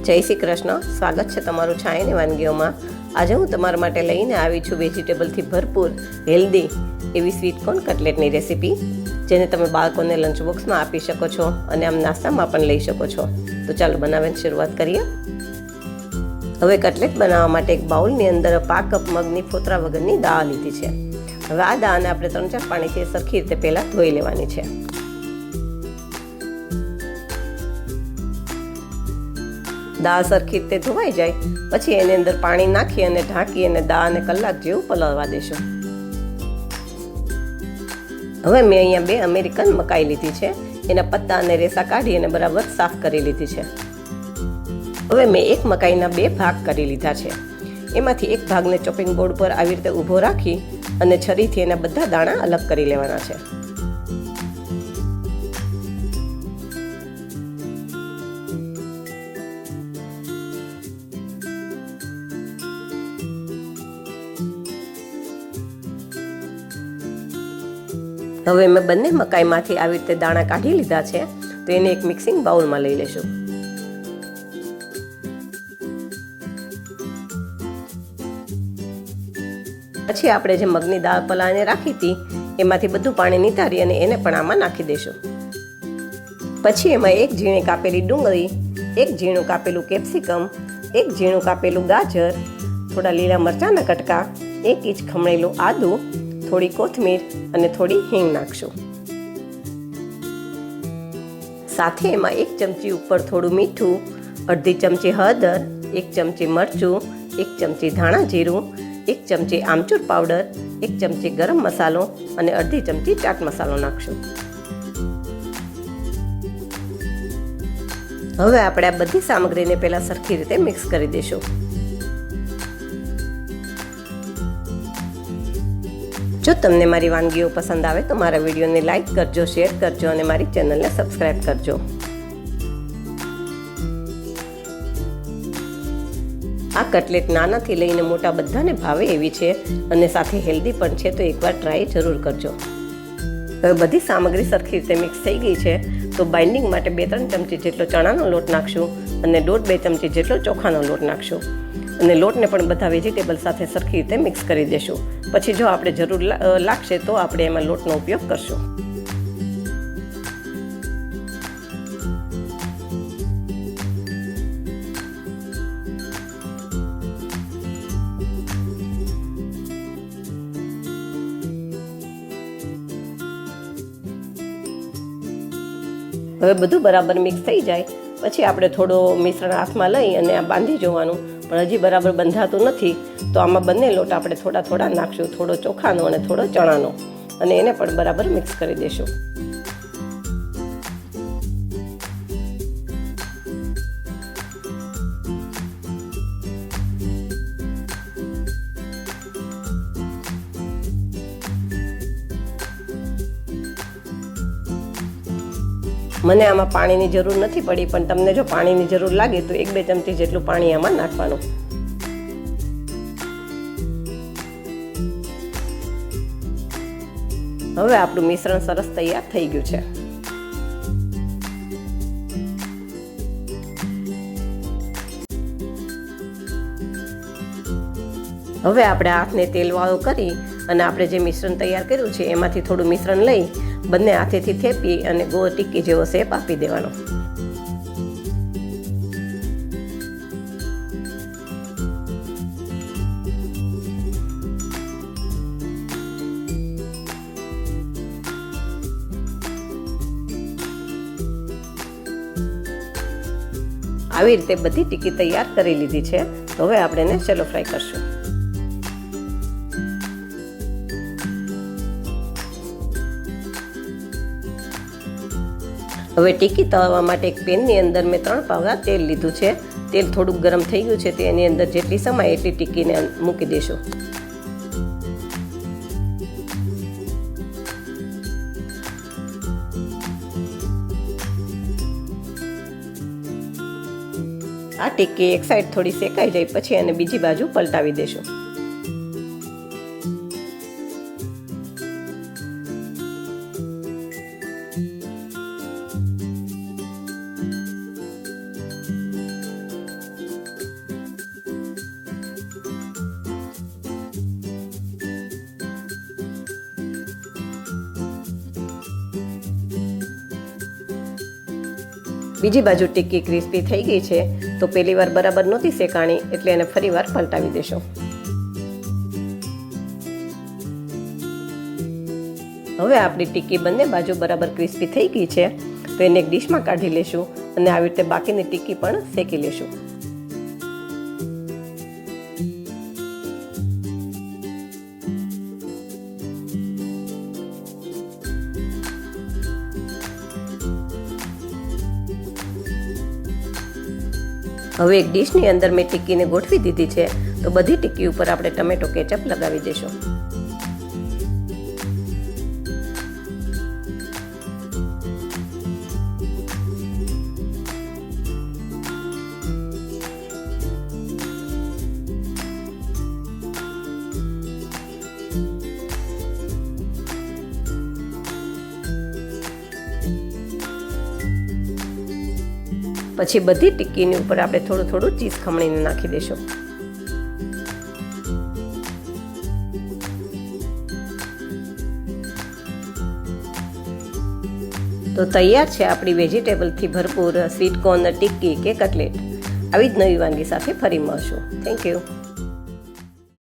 જય શ્રી કૃષ્ણ. સ્વાગત છે તમારું છાયાની વાનગીઓમાં. આજે હું તમારા માટે લઈને આવી છું વેજીટેબલથી ભરપૂર હેલ્ધી એવી સ્વીટ કોર્ન કટલેટની રેસીપી, જેને તમે બાળકોને લંચ બોક્સમાં આપી શકો છો અને આમ નાસ્તામાં પણ લઈ શકો છો. તો ચાલો બનાવવાની શરૂઆત કરીએ. હવે કટલેટ બનાવવા માટે એક બાઉલની અંદર 5 કપ મગની ફોતરા વગરની દાળ લીધી છે. હવે આ દાળને આપણે 3-4 પાણીથી સરખી રીતે પહેલાં ધોઈ લેવાની છે. દાળ સરખી રીતે ધોવાઈ જાય પછી એની અંદર પાણી નાખી અને ઢાંકી અને દાળને કલાક જેવું પલળવા દેશું. હવે મેં અહીંયા 2 અમેરિકન મકાઈ લીધી છે. એના પત્તા અને રેસા કાઢી અને બરાબર સાફ કરી લીધી છે. હવે મેં એક મકાઈના 2 ભાગ કરી લીધા છે. એમાંથી એક ભાગને ચોપિંગ બોર્ડ પર આવી રીતે ઊભો રાખી અને છરીથી એના બધા દાણા અલગ કરી લેવાના છે. હવે મેં બંને મકાઈમાંથી આવી રીતે દાણા કાઢી લીધા છે. તો એને એક મિક્સિંગ બાઉલમાં લઈ લેશું. પછી આપણે જે મગની દાળ પલાળીને રાખી હતી એમાંથી બધું પાણી નિતારી અને એને પણ આમાં નાખી દઈશું. પછી એમાં એક ઝીણી કાપેલી ડુંગળી, એક ઝીણું કાપેલું કેપ્સિકમ, એક ઝીણું કાપેલું ગાજર, થોડા લીલા મરચાંના કટકા, 1 ઇંચ ખમણેલું આદું, થોડી કોથમીર અને થોડી હિંગ નાખશું. સાથે એમાં 1 ચમચી ઉપર થોડું મીઠું, અડધી ચમચી હળદર, 1 ચમચી મરચું, 1 ચમચી ધાણા જીરું, 1 ચમચી આમચૂર પાવડર, 1 ચમચી ગરમ મસાલો અને અડધી ચમચી ચાટ મસાલો નાખશું. હવે આપણે આ બધી સામગ્રીને પહેલા સરખી રીતે મિક્સ કરી દઈશું. જો તમને મારી વાનગીઓ પસંદ આવે તો મારા વિડીયોને લાઈક કરજો, શેર કરજો અને મારી ચેનલને સબસ્ક્રાઈબ કરજો. આ કટલેટ નાનાથી લઈને મોટા બધાને ભાવે એવી છે અને સાથે હેલ્ધી પણ છે, તો એકવાર ટ્રાય જરૂર કરજો. હવે બધી સામગ્રી સરખી રીતે મિક્સ થઈ ગઈ છે. તો બાઇન્ડિંગ માટે 2-3 ચમચી જેટલો ચણાનો લોટ નાખશું અને 1.5-2 ચમચી જેટલો ચોખાનો લોટ નાખશું અને લોટને પણ બધા વેજીટેબલ સાથે સરખી રીતે મિક્સ કરી દેશું. પછી જો આપણે જરૂર લાગશે તો આપણે એમાં લોટનો ઉપયોગ કરશું. હવે બધું બરાબર મિક્સ થઈ જાય પછી આપણે થોડો મિશ્રણ હાથમાં લઈ અને આ બાંધી જોવાનું, પણ હજી બરાબર બંધાતું નથી. તો આમાં બંને લોટ આપણે થોડા નાખશું, થોડો ચોખાનો અને થોડો ચણાનો, અને એને પણ બરાબર મિક્સ કરી દઈશું. મને આમાં પાણીની જરૂર નથી પડી, પણ તમને જો પાણીની જરૂર લાગે તો 1-2 ચમચી જેટલું પાણી આમાં નાખવાનું. હવે આપણું મિશ્રણ સરસ તૈયાર થઈ ગયું છે. હવે આપણે હાથને તેલવાળો કરી અને આપણે જે મિશ્રણ તૈયાર કર્યું છે એમાંથી થોડું મિશ્રણ લઈ બંને હાથેથી થેપી અને ગોળ ટીક્કી જેવો શેપ આપી દેવાનો. આવી રીતે બધી ટીક્કી તૈયાર કરી લીધી છે. તો હવે આપણે એને શેલો ફ્રાય કરશું. હવે ટીક્કી તળવા માટે એક પેનની અંદર મેં 3 પાવડા તેલ લીધું છે. તેલ થોડુંક ગરમ થઈ ગયું છે. તેની અંદર જેટલી સમાય એટલી ટીક્કીને મૂકી દઈશું. આ ટીક્કી એક સાઈડ થોડી શેકાઈ જાય પછી એને બીજી બાજુ પલટાવી દેશું. બીજી બાજુ ટિક્કી ક્રિસ્પી થઈ ગઈ છે, તો પહેલી વાર બરાબર નહોતી શેકાણી એટલે એને ફરી વાર પલટાવી દેશો. હવે આપણી ટિક્કી બંને બાજુ બરાબર ક્રિસ્પી થઈ ગઈ છે, તો એને એક ડીશમાં કાઢી લેશું અને આવી રીતે બાકીની ટિક્કી પણ શેકી લેશું. હવે એક ડીશની અંદર મેં ટિક્કીને ગોઠવી દીધી છે, તો બધી ટિક્કી ઉપર આપણે ટમેટો કેચઅપ લગાવી દઈશું. પછી બધી ટિક્કીની ઉપર આપણે થોડું થોડું ચીઝ ખમણીને નાખી દઈશું. તો તૈયાર છે આપણી વેજીટેબલથી ભરપૂર સ્વીટ કોર્ન ટિક્કી કે કટલેટ. આવી જ નવી વાનગી સાથે ફરી મળશું. Thank you.